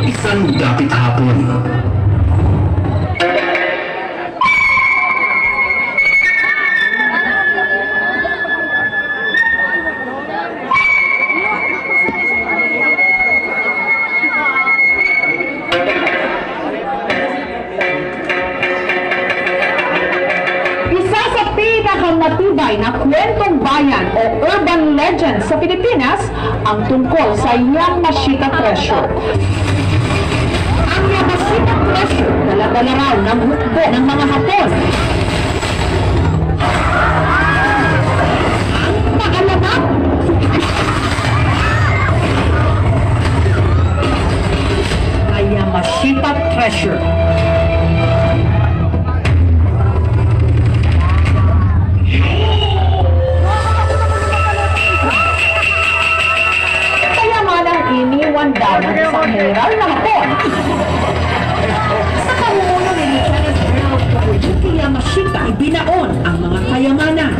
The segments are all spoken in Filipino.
isang dapit hapon. Matibay na kwentong bayan o urban legend sa Pilipinas ang tungkol sa Yamashita Treasure. Ang Yamashita Treasure dala-dala raw ng hukbo ng mga hapon. Ang pag-alaman ay Yamashita Treasure. Iniwan daw ng isang general na hapon. Sa pamumuno ni Lieutenant Colonel Yamashita, ibinaon ang mga kayamanan.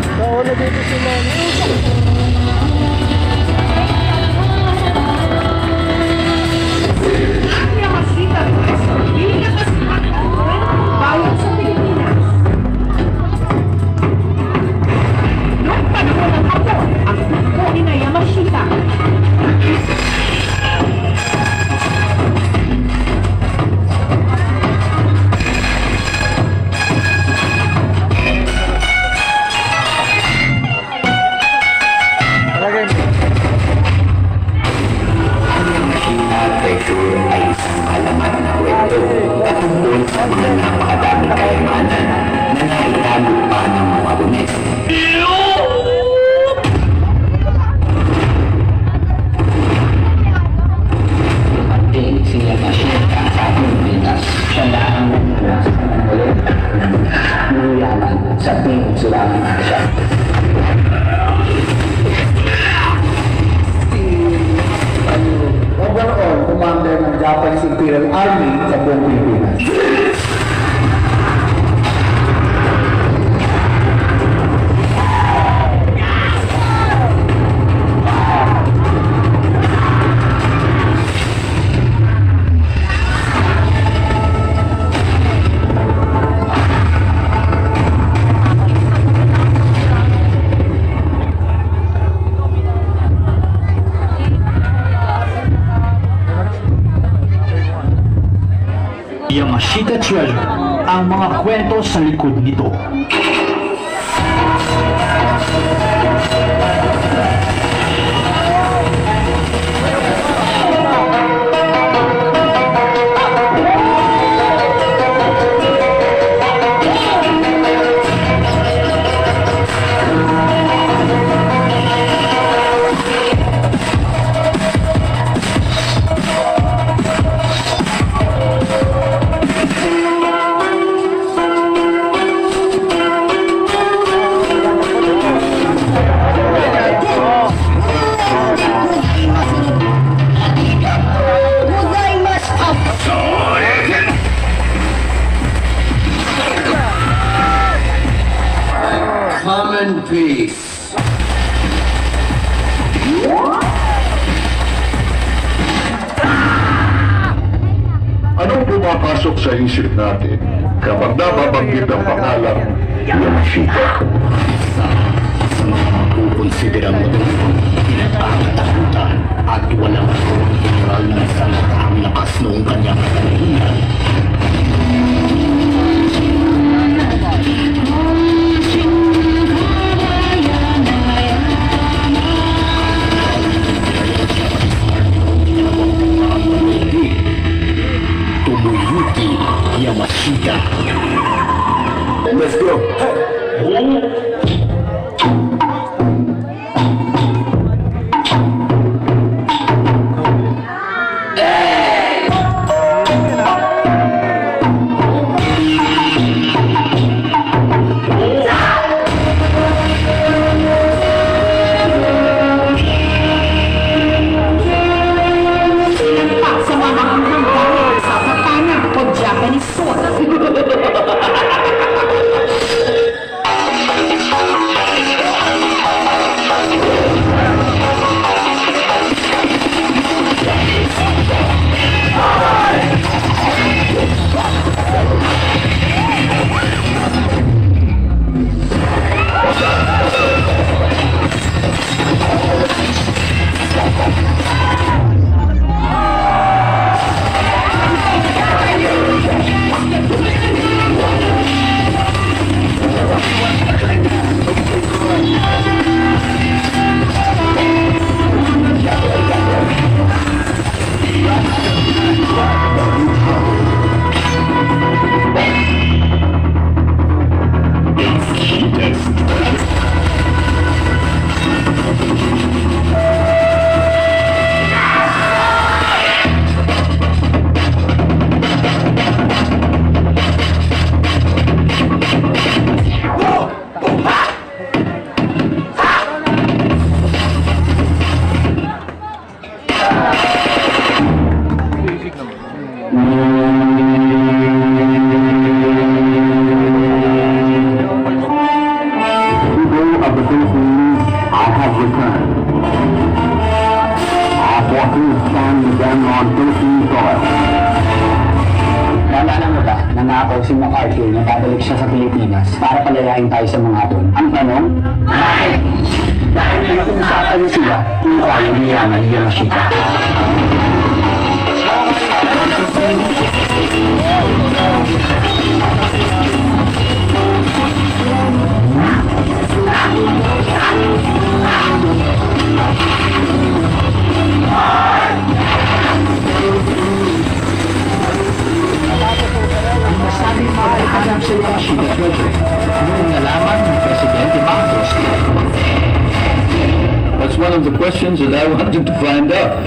Ang Yamashita Treasure, pinakasipat ang kwentong bayan sa Pilipinas. Noong panahon ng hapon, ang hukbo ni Yamashita. Ay isang alamat na kwento patungkol sa mga napakadaming kayamanan na naitago pa ng mga lunes. Dumating si Yamashita sa Pilipinas. Siya lang nangyayaman sa Silangang Asya. Overall, commander ng Japanese Imperial Army sa buong Pilipinas. Yamashita Treasure, ang mga kwento sa likod nito. Common peace. Anong pumapasok sa isip natin kapag nababanggit ang pangalang Yamashita? Sa mga makukonsidera mo doon, pinagkakatakutan at walang general na isang ang lakas noong kanyang katanungan. Tumuyuki Yamashita. Let's go! Sa mga hanggang sa Japanese sword. Nangako si MacArthur na babalik siya sa Pilipinas para palayain tayo sa mga hapon. Ang tanong, bakit? Dahil nag-uusapan niya sila kung kaya niyaman ni Yamashita. Masabing mahalaga sa Yamashita project nung nalaman ng Presidente Marcos. That's one of the questions that I wanted to find out.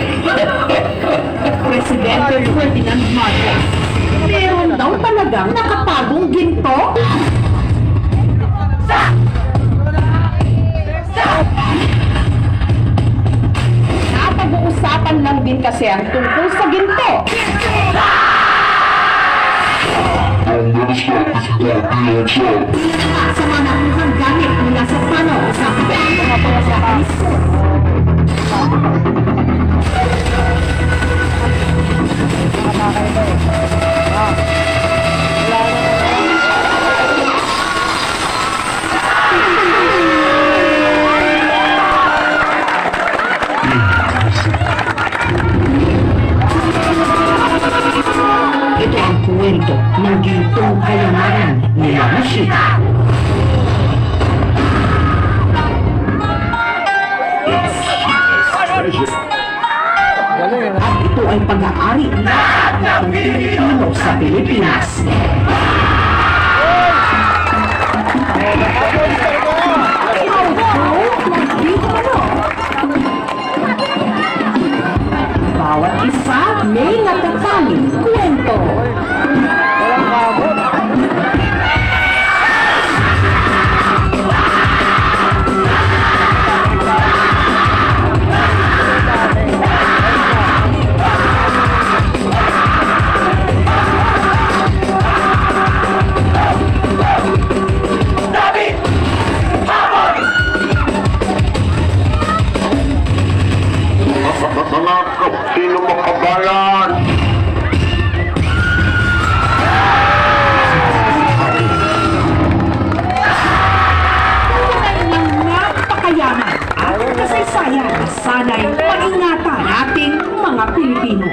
Presidente Ferdinand Marcos, meron daw talagang nakatagong ginto? Napag-uusapan lang din kasi ang tungkol sa ginto. Sa mga nakuhang gamit mula sa pano sa Ito ang kwento ng gintong kayamanan ni Yamashita. At ito ay pag-aari ng Pilipino sa Pilipinas. Bawat isa may natataling kwento. Mga sino makabayan? Napakayaman at kasaysayan na sana'y pag-ingatan nating mga Pilipino.